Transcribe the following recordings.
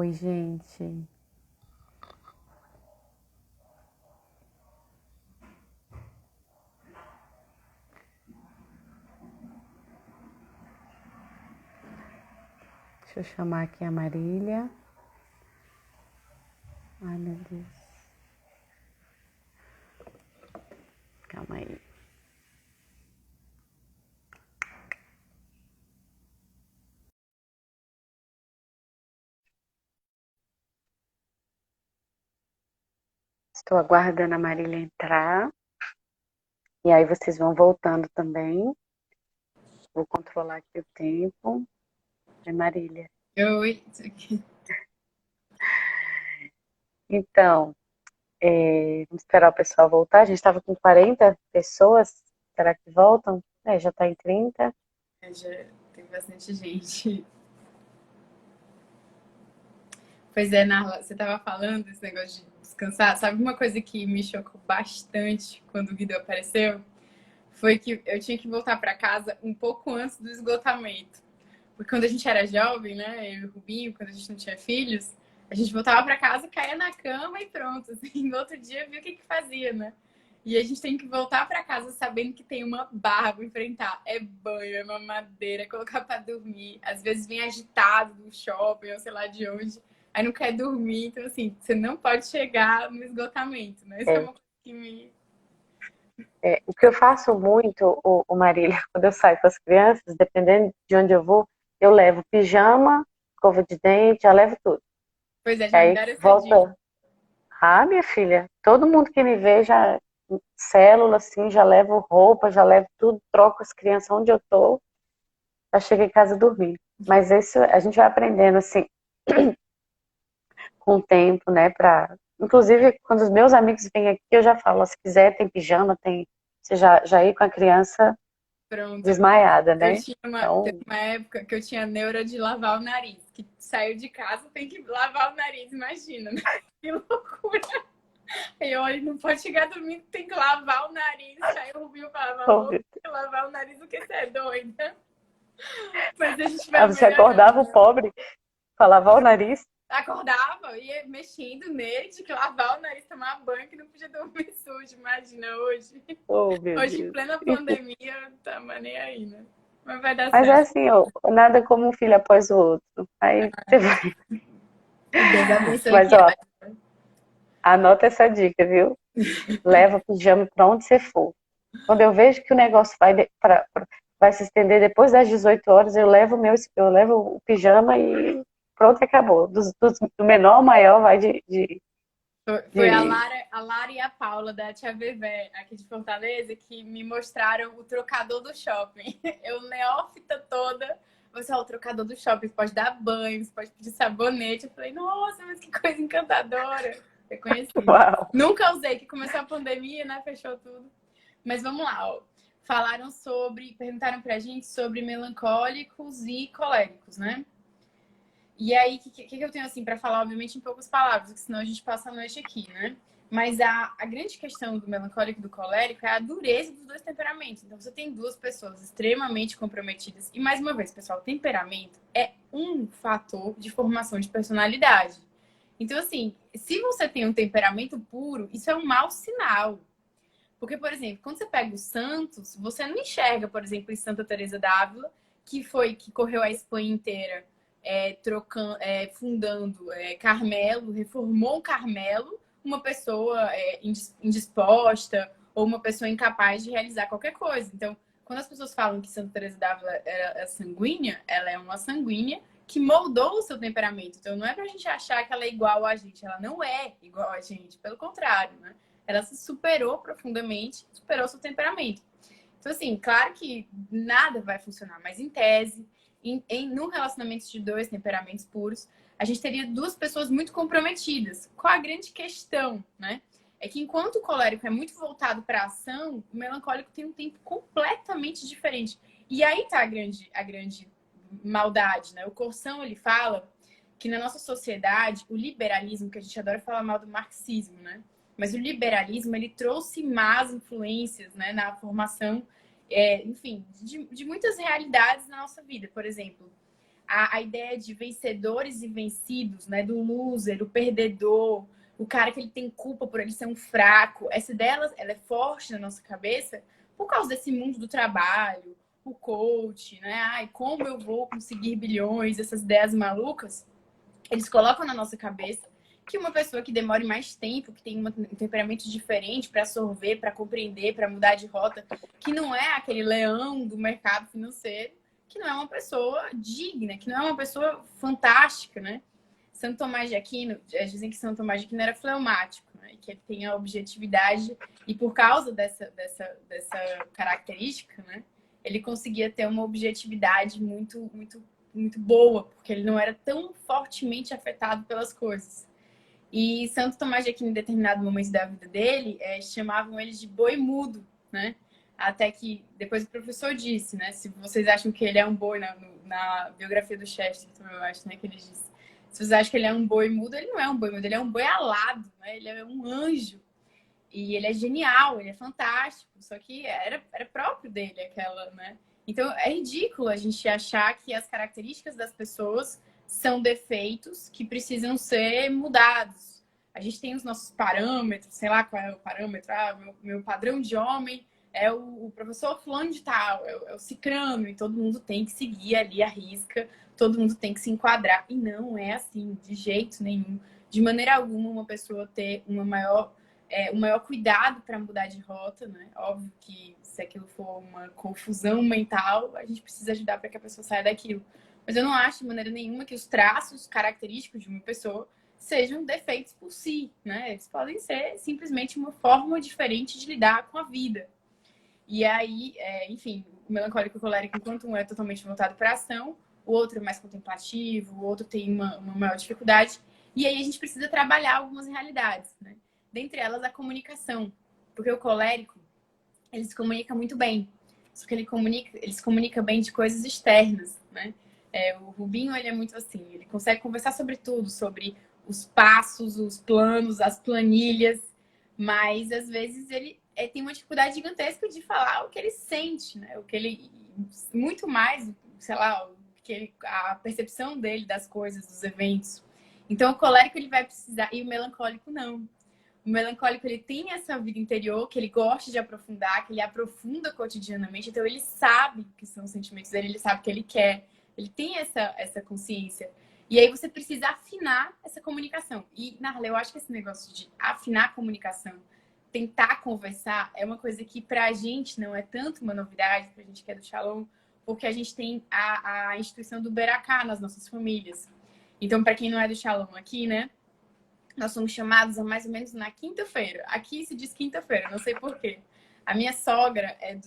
Oi, gente. Deixa eu chamar aqui a Marília. Ai, meu Deus. Calma aí. Estou aguardando a Marília entrar. E aí vocês vão voltando também. Vou controlar aqui o tempo. É Marília. Oi. Então, vamos esperar o pessoal voltar. A gente estava com 40 pessoas. Será que voltam? Já está em 30. Já tem bastante gente. Pois é, Narla, você estava falando desse negócio de descansar. Sabe uma coisa que me chocou bastante quando o Guido apareceu? Foi que eu tinha que voltar para casa um pouco antes do esgotamento. Porque quando a gente era jovem, né, eu e o Rubinho, quando a gente não tinha filhos, a gente voltava para casa, caía na cama e pronto. Assim, no outro dia via o que fazia, né? E a gente tem que voltar para casa sabendo que tem uma barra para enfrentar. É banho, é mamadeira, é colocar para dormir. Às vezes vem agitado do shopping ou sei lá de onde. Aí não quer dormir. Então, assim, você não pode chegar no esgotamento, né? Isso é É, uma coisa que me... o que eu faço muito, o Marília, quando eu saio com as crianças, dependendo de onde eu vou, eu levo pijama, escova de dente, já levo tudo. Pois é, E já me aí deram essa dica. volta. Ah, minha filha, todo mundo que me vê já, célula, assim, já levo roupa, já levo tudo, troco as crianças onde eu tô, já chego em casa dormir. Mas isso a gente vai aprendendo, assim, com o tempo, né, Inclusive, quando os meus amigos vêm aqui, eu já falo, se quiser, tem pijama, tem... Você já ir com a criança Pronto. desmaiada, Eu né? tinha teve Então, uma época que eu tinha neura de lavar o nariz. Que saiu de casa, tem que lavar o nariz, imagina, né? Que loucura. Aí eu olho, não pode chegar dormindo, tem que lavar o nariz. Aí o Rubinho falava, oh, louco, meu tem que lavar o nariz, o que você é doida? Mas a gente vai Aí você melhorando. acordava o pobre pra lavar o nariz. Acordava, ia mexendo nele, de que lavar o nariz, tomar banho, que não podia dormir sujo, imagina, hoje. Oh, meu Hoje, em Deus. plena Enfim. pandemia, tá nem aí, né? Mas vai dar Mas é certo. assim, ó, nada como um filho após o outro. Aí você vai. Que Deus abençoe Mas, que ó, haja. anota essa dica, viu? Leva pijama pra onde você for. Quando eu vejo que o negócio vai se estender depois das 18 horas, eu levo o pijama e pronto, acabou. Do menor ao maior vai Foi a de... Lara e a Paula da Tia Vevé, aqui de Fortaleza, que me mostraram o trocador do shopping. Eu, neófita toda, você, o trocador do shopping, você pode dar banho, você pode pedir sabonete. Eu falei, nossa, mas que coisa encantadora. Eu conheci. Uau! Nunca usei, que começou a pandemia, né? Fechou tudo. Mas vamos lá, ó. Perguntaram pra gente sobre melancólicos e coléricos, né? E aí, o que eu tenho assim para falar, obviamente, em poucas palavras, porque senão a gente passa a noite aqui, né? Mas a grande questão do melancólico e do colérico é a dureza dos dois temperamentos. Então, você tem duas pessoas extremamente comprometidas. E, mais uma vez, pessoal, temperamento é um fator de formação de personalidade. Então, assim, se você tem um temperamento puro, isso é um mau sinal. Porque, por exemplo, quando você pega os santos, você não enxerga, por exemplo, em Santa Teresa d'Ávila, que correu a Espanha inteira fundando Carmelo, reformou o Carmelo, uma pessoa indisposta ou uma pessoa incapaz de realizar qualquer coisa. Então, quando as pessoas falam que Santa Teresa d'Ávila é sanguínea, ela é uma sanguínea que moldou o seu temperamento. Então, não é pra gente achar que ela é igual a gente. Ela não é igual a gente, pelo contrário, né? Ela se superou profundamente, superou seu temperamento. Então, assim, claro que nada vai funcionar, mas em tese, num relacionamento de dois temperamentos puros, a gente teria duas pessoas muito comprometidas. Qual a grande questão, né? É que enquanto o colérico é muito voltado para a ação, o melancólico tem um tempo completamente diferente. E aí tá a grande maldade, né? O Corção, ele fala que na nossa sociedade, o liberalismo, que a gente adora falar mal do marxismo, né? Mas o liberalismo, ele trouxe más influências, né, na formação, enfim, de muitas realidades na nossa vida. Por exemplo, A ideia de vencedores e vencidos, né? Do loser, o perdedor, o cara que ele tem culpa por ele ser um fraco. Essa ideia, ela é forte na nossa cabeça por causa desse mundo do trabalho, o coach, né? Ai, como eu vou conseguir bilhões, essas ideias malucas. Eles colocam na nossa cabeça que uma pessoa que demore mais tempo, que tem um temperamento diferente para absorver, para compreender, para mudar de rota, que não é aquele leão do mercado financeiro, que não é uma pessoa digna, que não é uma pessoa fantástica, né? Santo Tomás de Aquino, dizem que Santo Tomás de Aquino era fleumático, né? Que ele tem a objetividade, e por causa dessa característica, né? Ele conseguia ter uma objetividade muito boa, porque ele não era tão fortemente afetado pelas coisas. E Santo Tomás de Aquino, em determinado momento da vida dele, chamavam ele de boi mudo, né? Até que depois o professor disse, né? Se vocês acham que ele é um boi, na biografia do Chesterton, eu acho, né? Que ele disse, se vocês acham que ele é um boi mudo, ele não é um boi mudo, ele é um boi alado, né? Ele é um anjo. E ele é genial, ele é fantástico. Só que era próprio dele aquela, né? Então é ridículo a gente achar que as características das pessoas são defeitos que precisam ser mudados. A gente tem os nossos parâmetros, sei lá qual é o parâmetro. Meu padrão de homem é o professor fulano de tal, é o cicrano, e todo mundo tem que seguir ali a risca, todo mundo tem que se enquadrar. E não é assim, de jeito nenhum. De maneira alguma, uma pessoa ter um maior cuidado para mudar de rota, né? Óbvio que se aquilo for uma confusão mental, a gente precisa ajudar para que a pessoa saia daquilo. Mas eu não acho de maneira nenhuma que os traços característicos de uma pessoa sejam defeitos por si, né? Eles podem ser simplesmente uma forma diferente de lidar com a vida. E aí, enfim, o melancólico e o colérico, enquanto um é totalmente voltado para a ação, o outro é mais contemplativo, o outro tem uma maior dificuldade. E aí a gente precisa trabalhar algumas realidades, né? Dentre elas, a comunicação. Porque o colérico, ele se comunica muito bem. Só que ele se comunica bem de coisas externas, né? O Rubinho, ele é muito assim, ele consegue conversar sobre tudo, sobre os passos, os planos, as planilhas, mas às vezes ele tem uma dificuldade gigantesca de falar o que ele sente, né? O que ele, muito mais, sei lá, a percepção dele das coisas, dos eventos. Então o colérico ele vai precisar, e o melancólico não. O melancólico, ele tem essa vida interior que ele gosta de aprofundar, que ele aprofunda cotidianamente. Então, ele sabe o que são os sentimentos dele, ele sabe o que ele quer. Ele tem essa consciência. E aí, você precisa afinar essa comunicação. E, Narla, eu acho que esse negócio de afinar a comunicação, tentar conversar, é uma coisa que, pra gente, não é tanto uma novidade, pra gente que é do Shalom, porque a gente tem a instituição do Beracá nas nossas famílias. Então, pra quem não é do Shalom aqui, né? Nós somos chamados a mais ou menos na quinta-feira. Aqui se diz quinta-feira, não sei porquê. A minha sogra é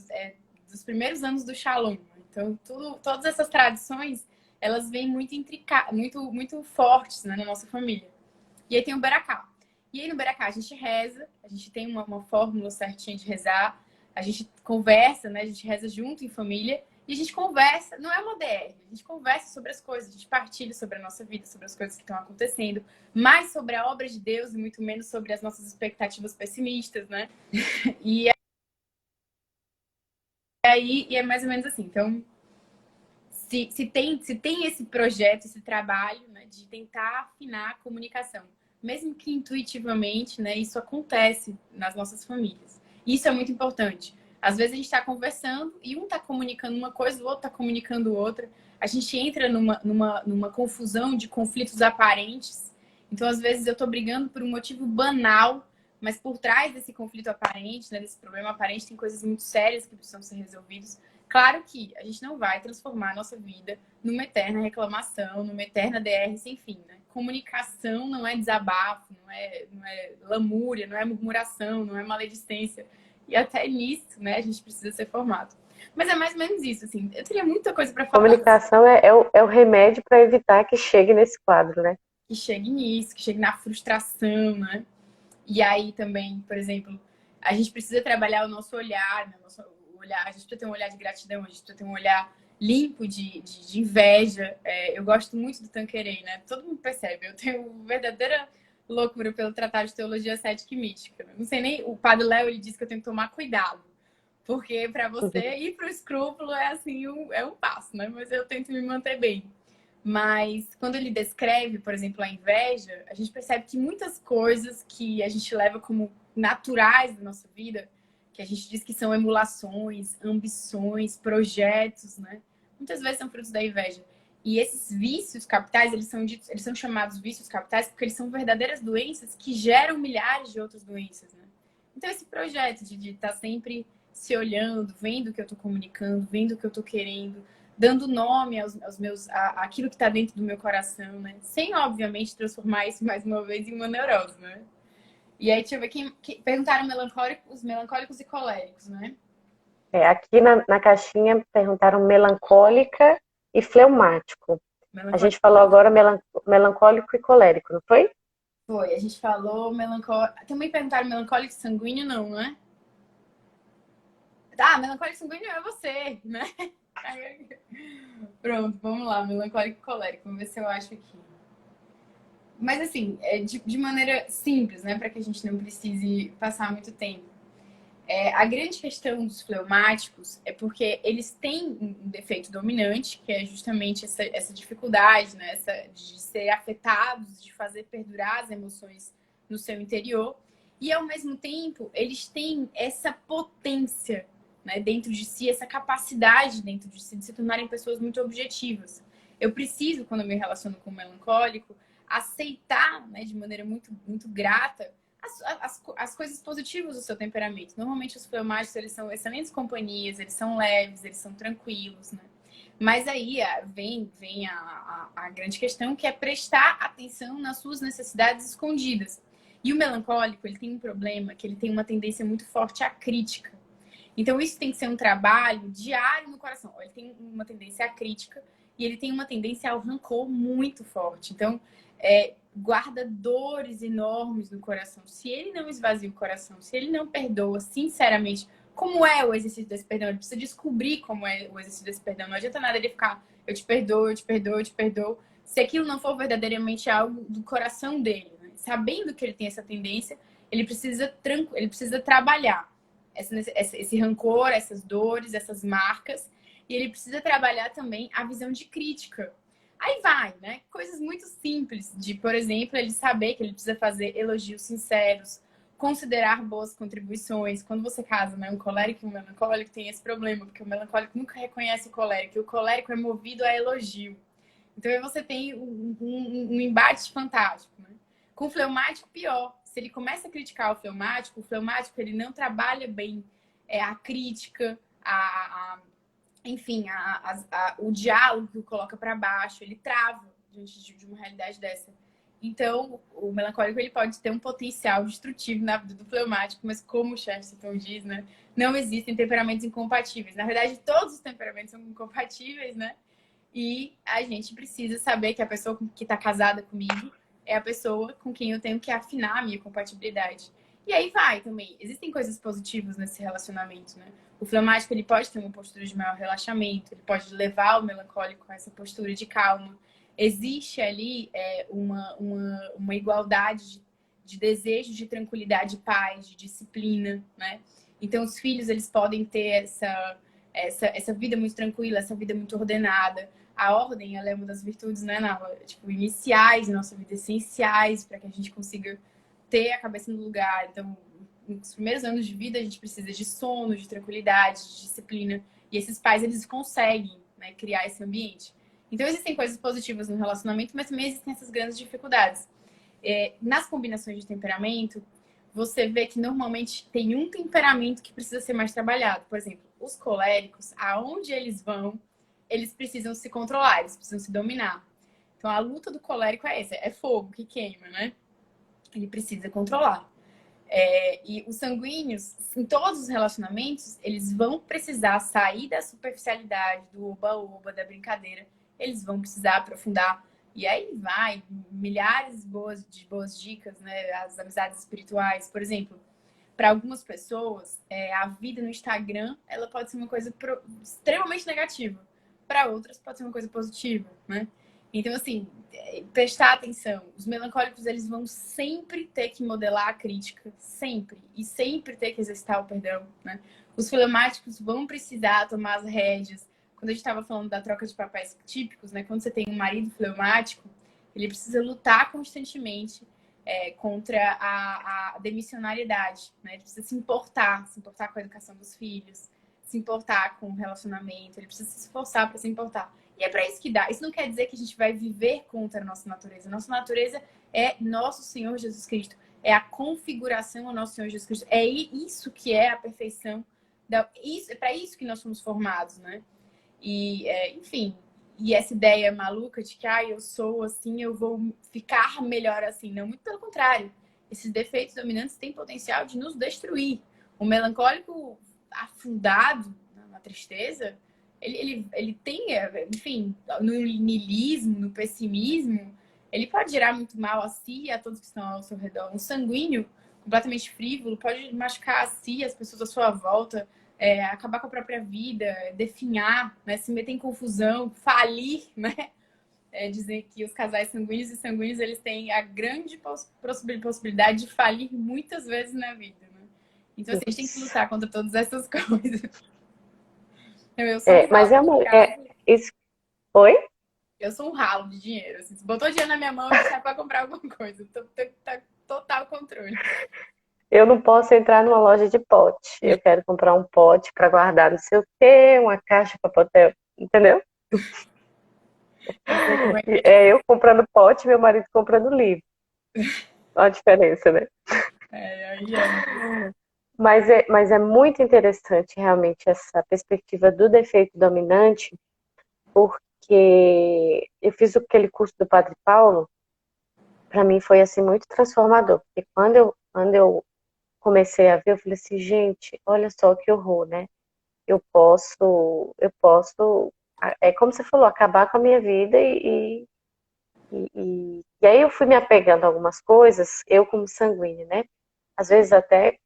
dos primeiros anos do Shalom. Então, todas essas tradições, elas vêm muito intricadas, muito fortes, né, na nossa família. E aí tem o Beracá. E aí no Beracá a gente reza, a gente tem uma fórmula certinha de rezar, a gente conversa, né, a gente reza junto em família. E a gente conversa, não é uma DR, a gente conversa sobre as coisas, a gente partilha sobre a nossa vida, sobre as coisas que estão acontecendo, mais sobre a obra de Deus e muito menos sobre as nossas expectativas pessimistas, né? E aí é mais ou menos assim. Então, se tem esse projeto, esse trabalho, né, de tentar afinar a comunicação, mesmo que intuitivamente, né, isso acontece nas nossas famílias. Isso é muito importante. Às vezes a gente está conversando e um está comunicando uma coisa, o outro está comunicando outra. A gente entra numa confusão de conflitos aparentes. Então, às vezes, eu estou brigando por um motivo banal, mas por trás desse conflito aparente, né, desse problema aparente, tem coisas muito sérias que precisam ser resolvidas. Claro que a gente não vai transformar a nossa vida numa eterna reclamação, numa eterna DR sem fim, né? Comunicação não é desabafo, não é lamúria, não é murmuração, não é maledicência. E até nisso, né, a gente precisa ser formado. Mas é mais ou menos isso, assim. Eu teria muita coisa para falar. Comunicação é o remédio para evitar que chegue nesse quadro, né? Que chegue nisso, que chegue na frustração, né? E aí também, por exemplo, a gente precisa trabalhar o nosso olhar, né? Nosso olhar, a gente precisa ter um olhar de gratidão, a gente precisa ter um olhar limpo de inveja. Eu gosto muito do Tanqueray, né? Todo mundo percebe. Eu tenho verdadeira loucura pelo Tratado de Teologia Cética e Mística. Não sei nem... O Padre Léo, ele disse que eu tenho que tomar cuidado. Porque para você ir para o escrúpulo é assim, é um passo, né? Mas eu tento me manter bem. Mas quando ele descreve, por exemplo, a inveja, a gente percebe que muitas coisas que a gente leva como naturais da nossa vida, que a gente diz que são emulações, ambições, projetos, né? Muitas vezes são frutos da inveja. E esses vícios capitais, eles são chamados vícios capitais porque eles são verdadeiras doenças que geram milhares de outras doenças, né? Então, esse projeto de estar sempre se olhando, vendo o que eu estou comunicando, vendo o que eu estou querendo, dando nome aos meus, àquilo que está dentro do meu coração, né? Sem, obviamente, transformar isso mais uma vez em uma neurose, né? E aí, deixa eu ver, perguntaram os melancólicos e coléricos, né? Aqui na caixinha perguntaram melancólica e fleumático. A gente falou agora melancólico e colérico, não foi? Foi, a gente falou melancólico. Também perguntaram melancólico e sanguíneo, não, né? Ah, melancólico e sanguíneo é você, né? Pronto, vamos lá, melancólico e colérico. Vamos ver se eu acho aqui. Mas assim, de maneira simples, né? Para que a gente não precise passar muito tempo. A grande questão dos fleumáticos é porque eles têm um defeito dominante, que é justamente essa dificuldade, né? De ser afetados, de fazer perdurar as emoções no seu interior. E, ao mesmo tempo, eles têm essa potência, né, dentro de si, essa capacidade dentro de si de se tornarem pessoas muito objetivas. Eu preciso, quando eu me relaciono com o melancólico, aceitar, né, de maneira muito, muito grata as coisas positivas do seu temperamento. Normalmente os fleumáticos, eles são excelentes companhias, eles são leves, eles são tranquilos, né? Mas aí vem a grande questão, que é prestar atenção nas suas necessidades escondidas. E o melancólico, ele tem um problema, que ele tem uma tendência muito forte à crítica. Então isso tem que ser um trabalho diário no coração. Ele tem uma tendência à crítica e ele tem uma tendência ao rancor muito forte. Então, guarda dores enormes no coração. Se ele não esvazia o coração, se ele não perdoa sinceramente, como é o exercício desse perdão? Ele precisa descobrir como é o exercício desse perdão. Não adianta nada ele ficar, eu te perdoo, eu te perdoo, eu te perdoo, se aquilo não for verdadeiramente algo do coração dele, né? Sabendo que ele tem essa tendência, ele precisa trabalhar esse rancor, essas dores, essas marcas, e ele precisa trabalhar também a visão de crítica. Aí vai, né? Coisas muito simples, de, por exemplo, ele saber que ele precisa fazer elogios sinceros, considerar boas contribuições. Quando você casa, né, um colérico e um melancólico, tem esse problema, porque o melancólico nunca reconhece o colérico, e o colérico é movido a elogio. Então aí você tem um embate fantástico, né? Com o fleumático, pior. Se ele começa a criticar o fleumático ele não trabalha bem a crítica, enfim, o diálogo que o coloca para baixo, ele trava diante de uma realidade dessa. Então, o melancólico, ele pode ter um potencial destrutivo na vida do fleumático, mas como o Chesterton diz, né, não existem temperamentos incompatíveis. Na verdade, todos os temperamentos são incompatíveis, né? E a gente precisa saber que a pessoa que está casada comigo é a pessoa com quem eu tenho que afinar a minha compatibilidade. E aí vai também. Existem coisas positivas nesse relacionamento, né? O fleumático, ele pode ter uma postura de maior relaxamento, ele pode levar o melancólico a essa postura de calma. Existe ali uma igualdade de desejo de tranquilidade, de paz, de disciplina, né? Então, os filhos, eles podem ter essa vida muito tranquila, essa vida muito ordenada. A ordem, ela é uma das virtudes, né, Nala? Tipo, iniciais, nossa vida, essenciais para que a gente consiga ter a cabeça no lugar. Então, nos primeiros anos de vida, a gente precisa de sono, de tranquilidade, de disciplina. E esses pais, eles conseguem, né, criar esse ambiente. Então, existem coisas positivas no relacionamento, mas também existem essas grandes dificuldades. Nas combinações de temperamento, você vê que normalmente tem um temperamento que precisa ser mais trabalhado. Por exemplo, os coléricos, aonde eles vão, eles precisam se controlar, eles precisam se dominar. Então, a luta do colérico é essa, é fogo que queima, né? Ele precisa controlar. E os sanguíneos, em todos os relacionamentos, eles vão precisar sair da superficialidade, do oba-oba, da brincadeira. Eles vão precisar aprofundar. E aí vai, milhares de boas dicas, né? As amizades espirituais, por exemplo. Para algumas pessoas, a vida no Instagram, ela pode ser uma coisa extremamente negativa. Para outras, pode ser uma coisa positiva, né? Então, assim, prestar atenção. Os melancólicos, eles vão sempre ter que modelar a crítica, sempre. E sempre ter que exercitar o perdão, né? Os fleumáticos vão precisar tomar as rédeas, quando a gente estava falando da troca de papéis típicos, né? Quando você tem um marido fleumático, ele precisa lutar constantemente contra a demissionariedade, né? Ele precisa se importar com a educação dos filhos, se importar com o relacionamento, ele precisa se esforçar para se importar. E é para isso que dá. Isso não quer dizer que a gente vai viver contra a nossa natureza. Nossa natureza é nosso Senhor Jesus Cristo. É a configuração ao nosso Senhor Jesus Cristo. É isso que é a perfeição. É para isso que nós somos formados, né? E, enfim, e essa ideia maluca de que eu sou assim, eu vou ficar melhor assim. Não, muito pelo contrário. Esses defeitos dominantes têm potencial de nos destruir. O melancólico afundado na tristeza, ele tem, enfim, no niilismo, no pessimismo, ele pode gerar muito mal a si e a todos que estão ao seu redor. Um sanguíneo completamente frívolo pode machucar a si, as pessoas à sua volta, acabar com a própria vida, definhar, né, se meter em confusão, falir, né? Dizer que os casais sanguíneos e sanguíneos eles têm a grande possibilidade de falir muitas vezes na vida, né? Então, assim, a gente tem que lutar contra todas essas coisas. Eu sou um Mas ralo de casa. isso. Oi? Eu sou um ralo de dinheiro. Assim, se botou dinheiro na minha mão, eu sai para comprar alguma coisa. Tá total controle. Eu não posso entrar numa loja de pote. Eu quero comprar um pote para guardar não sei o quê, uma caixa para poder. Entendeu? Eu sei como é que É eu comprando pote, meu marido comprando livro. Olha a diferença, né? aí é. Mas é muito interessante realmente essa perspectiva do defeito dominante, porque eu fiz aquele curso do Padre Paulo, para mim foi assim muito transformador, porque quando eu comecei a ver, eu falei assim, gente, olha só que horror, né? Eu posso, é como você falou, acabar com a minha vida e aí eu fui me apegando a algumas coisas, eu como sanguínea, né? Às vezes até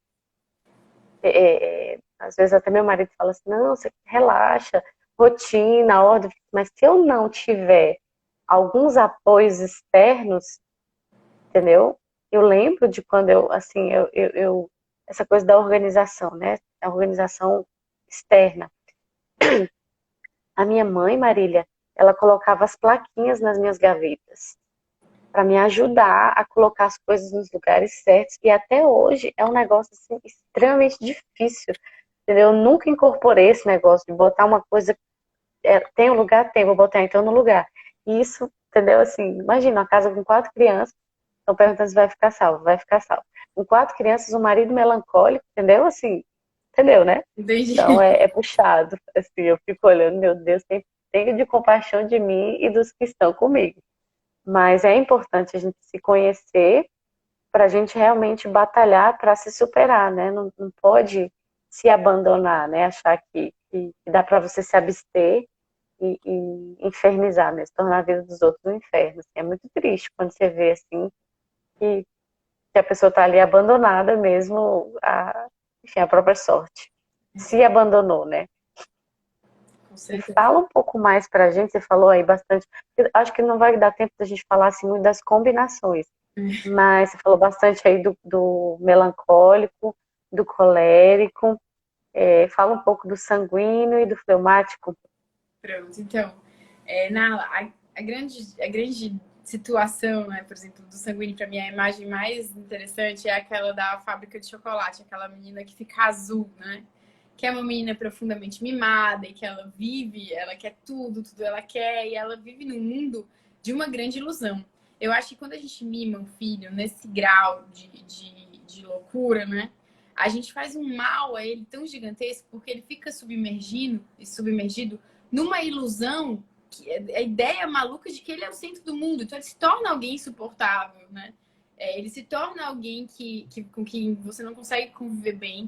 meu marido fala assim, não, você relaxa, rotina, ordem, mas se eu não tiver alguns apoios externos, entendeu? Eu lembro de quando assim, essa coisa da organização, né? A organização externa. A minha mãe, Marília, ela colocava as plaquinhas nas minhas gavetas para me ajudar a colocar as coisas nos lugares certos. E até hoje é um negócio assim, extremamente difícil. Entendeu? Eu nunca incorporei esse negócio de botar uma coisa. Tem um lugar? Tem, vou botar então no lugar. E isso, entendeu? Assim, imagina uma casa com 4 crianças. Estão perguntando se vai ficar salvo. Vai ficar salvo. Com 4 crianças, um marido melancólico, entendeu? Assim, entendeu, né? Então Entendi. é puxado. Assim, eu fico olhando, meu Deus, tem de compaixão de mim e dos que estão comigo. Mas é importante a gente se conhecer para a gente realmente batalhar para se superar, né? Não pode se abandonar, né? Achar que dá para você se abster e infernizar, né? Se tornar a vida dos outros um inferno. Assim, é muito triste quando você vê assim que a pessoa está ali abandonada mesmo, enfim, a própria sorte. Se abandonou, né? Com E certeza. fala um pouco mais para a gente, você falou aí bastante, acho que não vai dar tempo da gente falar assim muito das combinações, mas você falou bastante aí do melancólico, do colérico, fala um pouco do sanguíneo e do fleumático. Pronto. Então, a grande situação, né, por exemplo, do sanguíneo, para mim, a imagem mais interessante é aquela da fábrica de chocolate, aquela menina que fica azul, né? Que é uma menina profundamente mimada e que ela vive, ela quer tudo, tudo ela quer, e ela vive num mundo de uma grande ilusão. Eu acho que quando a gente mima um filho nesse grau de loucura, né? A gente faz um mal a ele tão gigantesco porque ele fica submergido numa ilusão, a ideia maluca de que ele é o centro do mundo. Então ele se torna alguém insuportável, né? Ele se torna alguém com quem você não consegue conviver bem.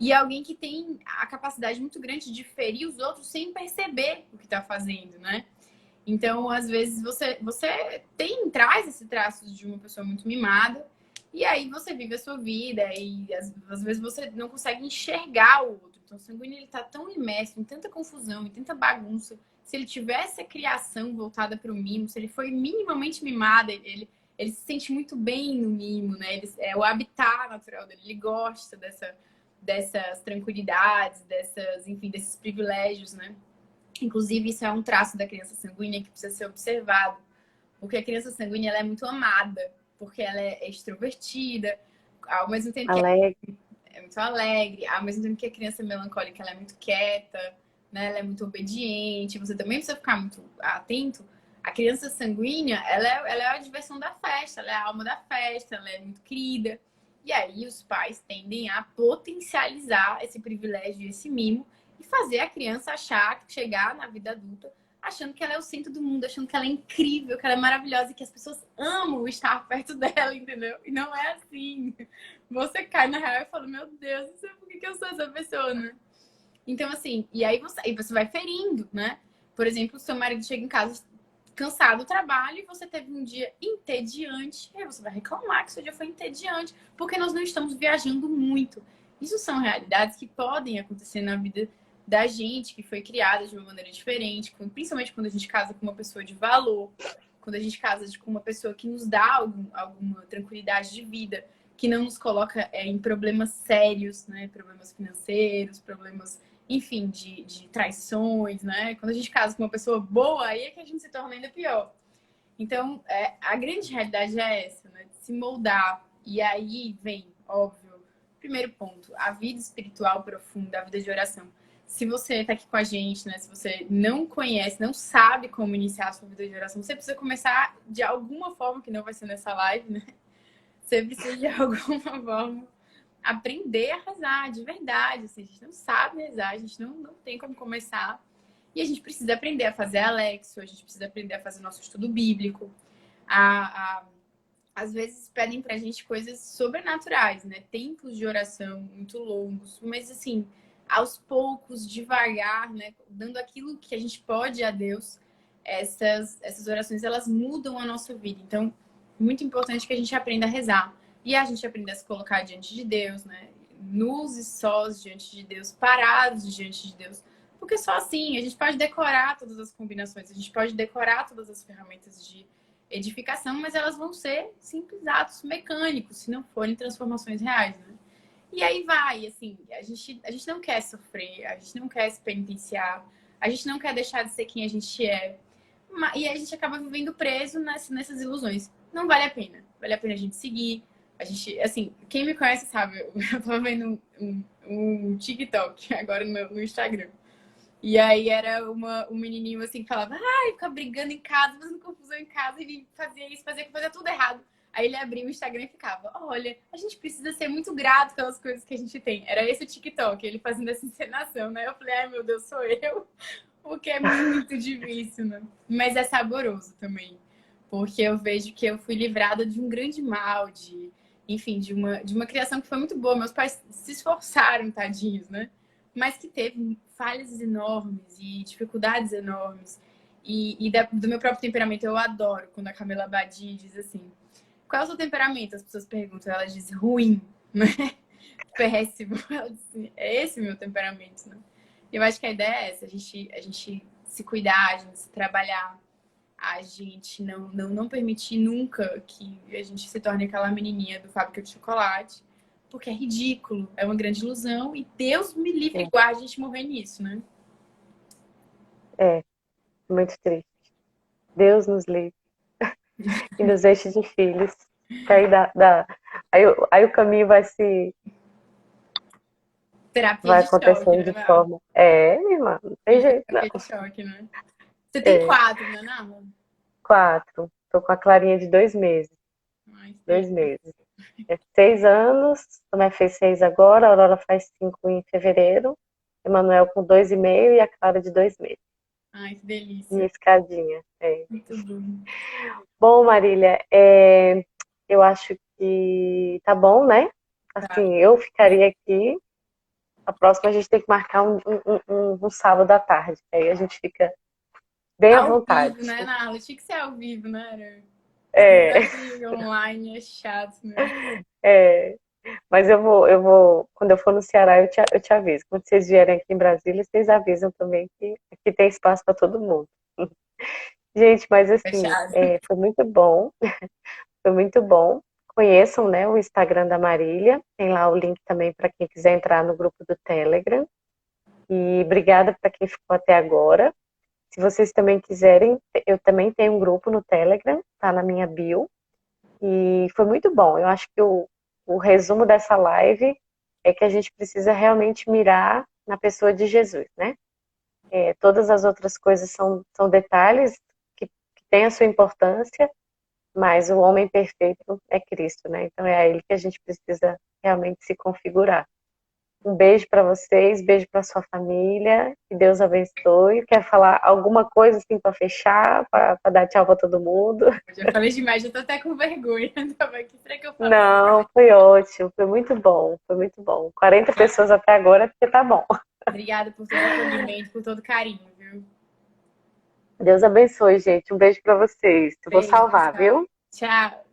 E alguém que tem a capacidade muito grande de ferir os outros sem perceber o que está fazendo, né? Então, às vezes, você traz esse traço de uma pessoa muito mimada, e aí você vive a sua vida, e às vezes você não consegue enxergar o outro. Então, o sanguíneo ele tá tão imerso em tanta confusão, em tanta bagunça. Se ele tivesse a criação voltada para o mimo, se ele foi minimamente mimado, ele se sente muito bem no mimo, né? É o habitat natural dele, ele gosta dessas tranquilidades, enfim, desses privilégios, né? Inclusive, isso é um traço da criança sanguínea que precisa ser observado. Porque a criança sanguínea ela é muito amada, porque ela é extrovertida, ao mesmo tempo que Alegre. é muito alegre, ao mesmo tempo que a criança melancólica ela é muito quieta, né? Ela é muito obediente. Você também precisa ficar muito atento. A criança sanguínea, ela é a diversão da festa, ela é a alma da festa, ela é muito querida. E aí os pais tendem a potencializar esse privilégio, esse mimo, e fazer a criança achar, chegar na vida adulta, achando que ela é o centro do mundo, achando que ela é incrível, que ela é maravilhosa e que as pessoas amam estar perto dela, entendeu? E não é assim. Você cai na real e fala, meu Deus, não sei por que eu sou essa pessoa, né? Então, assim, e você vai ferindo, né? Por exemplo, o seu marido chega em casa cansado do trabalho e você teve um dia entediante, e aí você vai reclamar que seu dia foi entediante, porque nós não estamos viajando muito. Isso são realidades que podem acontecer na vida da gente, que foi criada de uma maneira diferente, principalmente quando a gente casa com uma pessoa de valor, quando a gente casa com uma pessoa que nos dá alguma tranquilidade de vida, que não nos coloca em problemas sérios, né? Problemas financeiros, problemas, enfim, de traições, né? Quando a gente casa com uma pessoa boa, aí é que a gente se torna ainda pior. Então, a grande realidade é essa, né? De se moldar. E aí vem, óbvio, primeiro ponto, a vida espiritual profunda, a vida de oração. Se você está aqui com a gente, né? Se você não conhece, não sabe como iniciar a sua vida de oração, você precisa começar de alguma forma, que não vai ser nessa live, né? Você precisa de alguma forma aprender a rezar, de verdade. Assim, a gente não sabe rezar, a gente não tem como começar. E a gente precisa aprender a fazer Alexo, a gente precisa aprender a fazer nosso estudo bíblico. Às vezes pedem pra gente coisas sobrenaturais, né? Tempos de oração muito longos, mas assim, aos poucos, devagar, né? Dando aquilo que a gente pode a Deus, essas orações, elas mudam a nossa vida. Então, muito importante que a gente aprenda a rezar. E a gente aprenda a se colocar diante de Deus, né? Nus e sós diante de Deus, parados diante de Deus. Porque só assim a gente pode decorar todas as combinações, a gente pode decorar todas as ferramentas de edificação, mas elas vão ser simples atos mecânicos, se não forem transformações reais, né? E aí vai, assim, a gente não quer sofrer, a gente não quer se penitenciar, a gente não quer deixar de ser quem a gente é. E a gente acaba vivendo preso nessas ilusões. Não vale a pena. Vale a pena a gente seguir. A gente, assim, quem me conhece sabe, eu tava vendo um TikTok agora no Instagram. E aí era um menininho assim que falava, ai, fica brigando em casa, fazendo confusão em casa, e fazia isso, fazia tudo errado. Aí ele abria o Instagram e ficava, olha, a gente precisa ser muito grato pelas coisas que a gente tem. Era esse o TikTok, ele fazendo essa encenação, né? Eu falei, ai meu Deus, sou eu. O que é muito difícil, né? Mas é saboroso também. Porque eu vejo que eu fui livrada de um grande mal, enfim, de uma criação que foi muito boa. Meus pais se esforçaram, tadinhos, né? Mas que teve falhas enormes e dificuldades enormes. Do meu próprio temperamento, eu adoro quando a Camila Abadi diz assim: qual é o seu temperamento? As pessoas perguntam, ela diz ruim, né? Péssimo. Ela diz assim, é esse o meu temperamento, né? Eu acho que a ideia é essa: a gente se cuidar, a gente se trabalhar, a gente não permitir nunca que a gente se torne aquela menininha do Fábrica de Chocolate, porque é ridículo, é uma grande ilusão e Deus me livre e guarde a gente morrer nisso, né? É, muito triste. Deus nos livre e nos enche de filhos. Que aí o caminho Terapia vai de choque, acontecendo né, de Nala? forma. É, minha irmã, não tem jeito não. Terapia de choque, né? Você tem É, 4, né, Nala? 4. Tô com a Clarinha de 2 meses. Ai, que Dois delícia. meses. 6 anos, Tomé fez 6 agora, a Aurora faz 5 em fevereiro, Emanuel com 2,5 e a Clara de 2 meses. Ai, que delícia. Minha escadinha. É. Muito bom. Bom, Marília, eu acho que tá bom, né? Tá. Assim, eu ficaria aqui. A próxima a gente tem que marcar um sábado à tarde, aí a gente fica bem à Ao vontade. vivo, né, Nala? Tinha que ser ao vivo, né? Esse É, negócio de online é chato, né? é, mas quando eu for no Ceará, eu te aviso. Quando vocês vierem aqui em Brasília, vocês avisam também que aqui tem espaço para todo mundo. Gente, mas assim, Fechado. foi muito bom, foi muito bom. Conheçam, né, o Instagram da Marília, tem lá o link também para quem quiser entrar no grupo do Telegram. E obrigada para quem ficou até agora. Se vocês também quiserem, eu também tenho um grupo no Telegram, tá na minha bio. E foi muito bom. Eu acho que o resumo dessa live é que a gente precisa realmente mirar na pessoa de Jesus, né? Todas as outras coisas são detalhes que têm a sua importância, mas o homem perfeito é Cristo, né? Então é a ele que a gente precisa realmente se configurar. Um beijo para vocês, beijo para sua família, que Deus abençoe. Quer falar alguma coisa assim para fechar, para dar tchau para todo mundo? Eu já falei demais, já tô até com vergonha. Será que eu falo? Não, foi ótimo, foi muito bom, foi muito bom. 40 pessoas até agora, porque tá bom. Obrigada por todo o acolhimento, por todo o carinho, viu? Deus abençoe, gente. Um beijo para vocês. Eu vou Beijo, salvar, tchau. viu? Tchau.